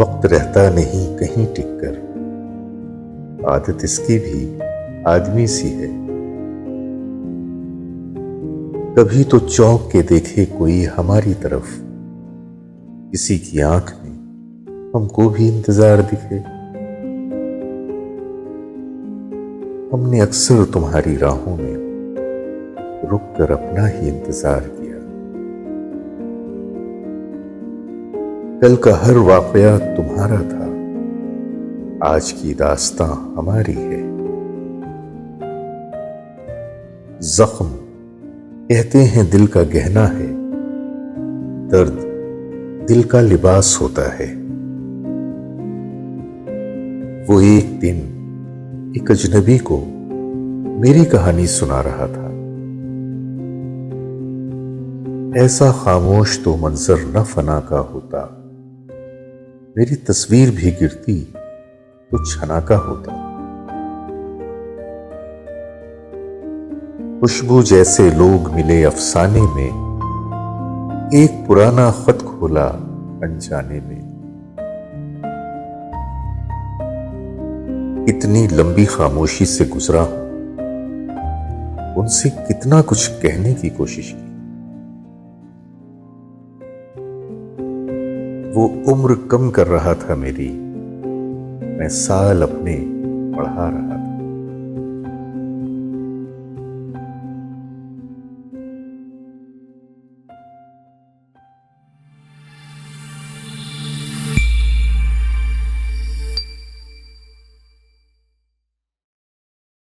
वक्त रहता नहीं कहीं टिक कर, आदत इसकी भी आदमी सी है। कभी तो चौंक के देखे कोई हमारी तरफ, किसी की आंख में हमको भी इंतजार दिखे। हमने अक्सर तुम्हारी राहों में रुक कर अपना ही इंतजार किया। कल का हर वाकया तुम्हारा था, आज की दास्तां हमारी है। जख्म कहते हैं दिल का गहना है, दर्द दिल का लिबास होता है। वो एक दिन एक अजनबी को मेरी कहानी सुना रहा था। ऐसा खामोश तो मंजर न फना का होता, मेरी तस्वीर भी गिरती तो छना का होता। खुशबू जैसे लोग मिले अफसाने में, एक पुराना खत खोला अनजाने में। कितनी लंबी खामोशी से गुजरा हूं, उनसे कितना कुछ कहने की कोशिश की। वो उम्र कम कर रहा था मेरी, मैं साल अपने बढ़ा रहा था।